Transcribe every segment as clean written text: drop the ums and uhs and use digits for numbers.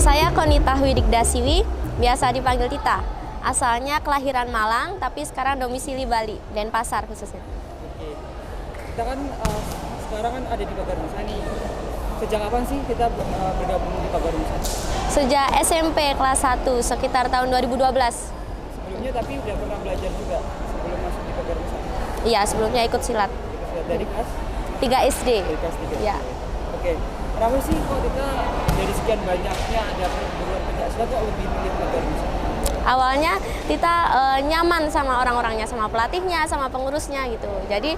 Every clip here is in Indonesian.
saya Konita Widikda Siwi, biasa dipanggil Tita. Asalnya kelahiran Malang, tapi sekarang domisili Bali, Denpasar khususnya. Oke. Kita kan sekarang kan ada di Pagarnusa nih. Sejak kapan sih kita bergabung di Pagarnusa? Sejak SMP kelas 1, sekitar tahun 2012. Sebelumnya tapi udah pernah belajar juga sebelum masuk di Pagarnusa? Iya, sebelumnya ikut silat. Dari kelas? 3 SD. Dari kelas 3 Ya. Oke. Kenapa sih kok kita dari sekian banyaknya ada perguruan pencaksilat kok lebih milih Pagarnusa? Awalnya Tita nyaman sama orang-orangnya, sama pelatihnya, sama pengurusnya gitu. Jadi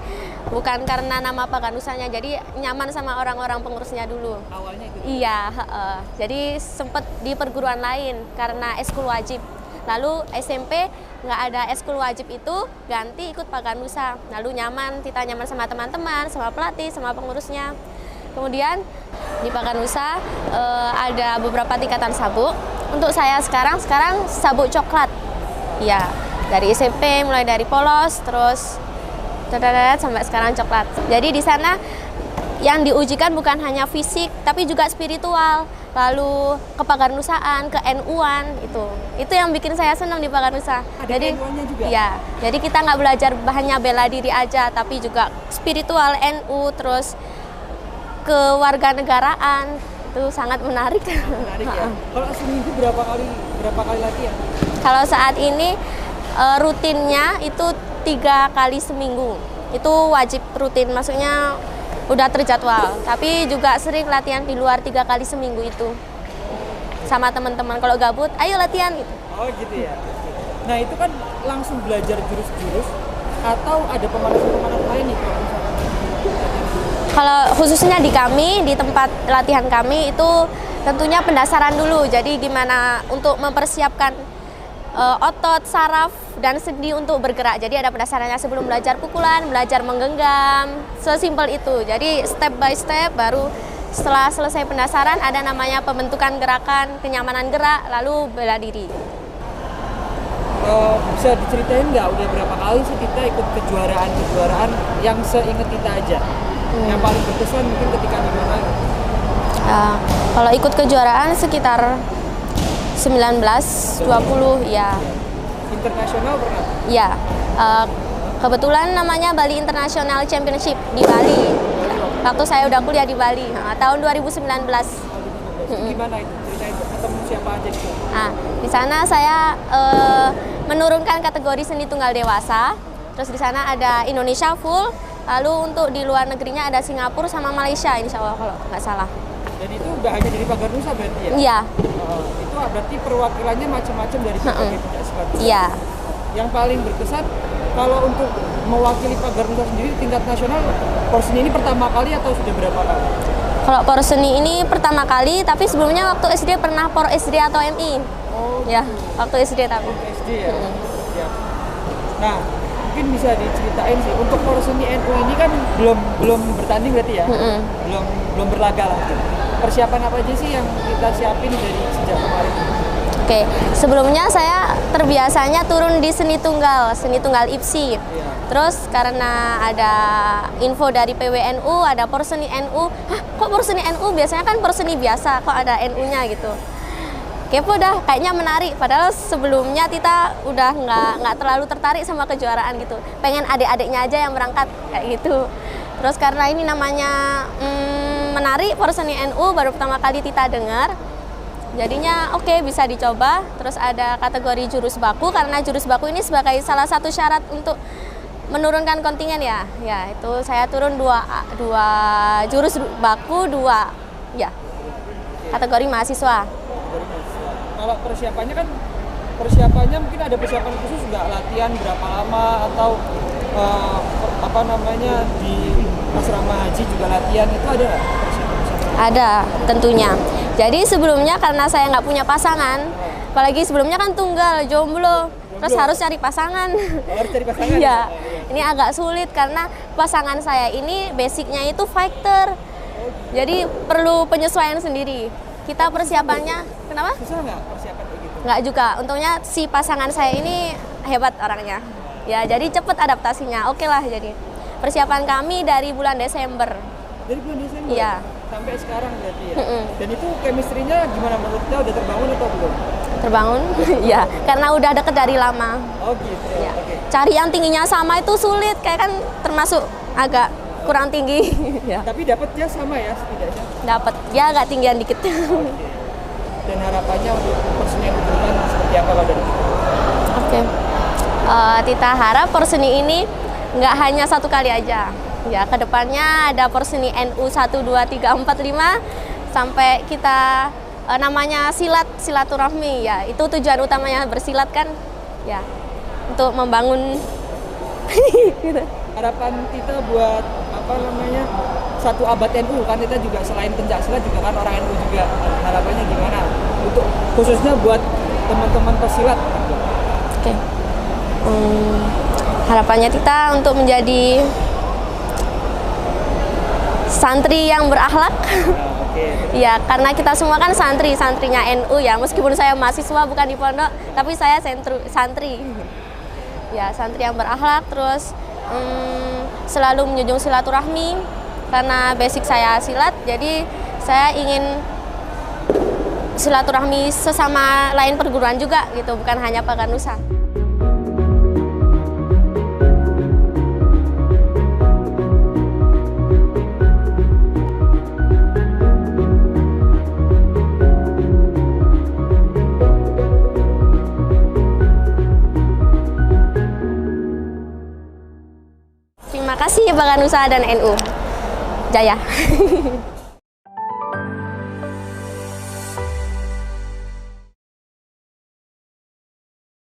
bukan karena nama Pagarnusanya, jadi nyaman sama orang-orang pengurusnya dulu. Awalnya itu? Iya, jadi sempat di perguruan lain karena eskul wajib. Lalu SMP nggak ada eskul wajib itu, ganti ikut Pagarnusa. Lalu nyaman, Tita nyaman sama teman-teman, sama pelatih, sama pengurusnya. Kemudian di Pagarnusa ada beberapa tingkatan sabuk. Untuk saya sekarang sabuk coklat. Ya, dari SMP mulai dari polos terus sampai sekarang coklat. Jadi di sana yang diujikan bukan hanya fisik tapi juga spiritual. Lalu kepagarnusaan, ke NU-an itu. Itu yang bikin saya senang di Pagarnusa. Ada jadi NU-nya juga? Ya, jadi kita nggak belajar hanya bela diri aja tapi juga spiritual NU terus kewarganegaraan. Itu sangat menarik. Menarik ya. Kalau seminggu berapa kali latihan? Kalau saat ini rutinnya itu 3 kali seminggu. Itu wajib rutin, maksudnya udah terjadwal. Tapi juga sering latihan di luar 3 kali seminggu itu. Sama teman-teman kalau gabut, ayo latihan gitu. Oh gitu ya. Nah itu kan langsung belajar jurus-jurus atau ada pemanasan-pemanasan lain nih kalau misalkan? Kalau khususnya di kami, di tempat latihan kami itu tentunya pendasaran dulu. Jadi gimana untuk mempersiapkan otot, saraf, dan sendi untuk bergerak. Jadi ada pendasarannya sebelum belajar pukulan, belajar menggenggam, sesimpel itu. Jadi step by step baru setelah selesai pendasaran ada namanya pembentukan gerakan, kenyamanan gerak, lalu bela diri. Bisa diceritain nggak udah berapa kali sih kita ikut kejuaraan yang seinget kita aja? Yang paling berkesan mungkin ketika di mana? Kalau ikut kejuaraan sekitar 19, 20 ya. Internasional pernah? Ya, kebetulan namanya Bali International Championship di Bali. Waktu saya udah kuliah di Bali, tahun 2019. Gimana itu? Ceritain ketemu siapa aja gitu? Nah, di sana saya menurunkan kategori seni tunggal dewasa. Terus di sana ada Indonesia full. Lalu untuk di luar negerinya ada Singapura sama Malaysia, insya Allah kalau nggak salah. Dan itu nggak hanya dari Pagarnusa berarti ya? Iya. Itu berarti perwakilannya macam-macam dari berbagai pencaksilat. Iya. Yang paling berkesan kalau untuk mewakili Pagarnusa sendiri tingkat nasional, Porseni ini pertama kali atau sudah berapa kali? Kalau Porseni ini pertama kali, tapi sebelumnya waktu SD pernah Por SD atau MI. Oh. Ya, waktu SD tapi. SD ya. Siap. Nah, mungkin bisa diceritain sih untuk Porseni NU ini kan belum bertanding berarti ya? Belum berlaga lah. Persiapan apa aja sih yang kita siapin dari sejak kemarin? Oke, sebelumnya saya terbiasanya turun di seni tunggal IPSI. Iya. Terus karena ada info dari PWNU, ada Porseni NU. Hah, kok Porseni NU? Biasanya kan Porseni biasa, kok ada NU-nya gitu. Kepo dah, kayaknya menarik. Padahal sebelumnya Tita udah nggak terlalu tertarik sama kejuaraan gitu. Pengen adik-adiknya aja yang berangkat kayak gitu. Terus karena ini namanya menarik, Porseni NU baru pertama kali Tita dengar. Jadinya oke, bisa dicoba. Terus ada kategori jurus baku karena jurus baku ini sebagai salah satu syarat untuk menurunkan kontingen ya. Ya itu saya turun dua jurus baku, 2 ya kategori mahasiswa. Kalau persiapannya mungkin ada persiapan khusus nggak, latihan berapa lama atau di asrama haji juga latihan, itu ada nggak persiapan? Ada tentunya. Jadi sebelumnya karena saya nggak punya pasangan, apalagi sebelumnya kan tunggal, jomblo. Terus harus cari pasangan. Harus cari pasangan? Iya. Ini agak sulit karena pasangan saya ini basicnya itu fighter. Jadi perlu penyesuaian sendiri. Kita persiapannya, kenapa? Susah nggak persiapan kayak gitu? Nggak juga. Untungnya si pasangan saya ini hebat orangnya. Ya, jadi cepet adaptasinya. Oke lah jadi. Persiapan kami dari bulan Desember. Dari bulan Desember? Iya. sampai sekarang berarti ya. Dan itu chemistry-nya gimana menurut kita, udah terbangun atau belum? Terbangun, ya, karena udah deket dari lama. Oh gitu. Ya. Oke. Cari yang tingginya sama itu sulit, kayak kan termasuk agak kurang tinggi. Ya. Tapi dapatnya sama ya setidaknya. Dapat, ya agak tinggian dikit. Dan harapannya untuk Porseni NU ke depan seperti apa kalau dari kita? Oke. Tita harap Porseni ini nggak hanya satu kali aja. Ya, kedepannya ada Porseni NU 1, 2, 3, 4, 5 sampai kita namanya silaturahmi ya. Itu tujuan utamanya bersilat kan ya, untuk membangun gitu. Harapan kita buat apa namanya satu abad NU kan, kita juga selain pencak silat juga kan orang NU juga, harapannya gimana untuk khususnya buat teman-teman pesilat? Oke. Harapannya kita untuk menjadi santri yang berakhlak. Ya, karena kita semua kan santrinya NU ya, meskipun saya mahasiswa bukan di pondok, tapi saya santri. Ya, santri yang berakhlak, terus selalu menjunjung silaturahmi, karena basic saya silat, jadi saya ingin silaturahmi sesama lain perguruan juga gitu, bukan hanya Paganusa. Terima kasih Paganusa dan NU Jaya.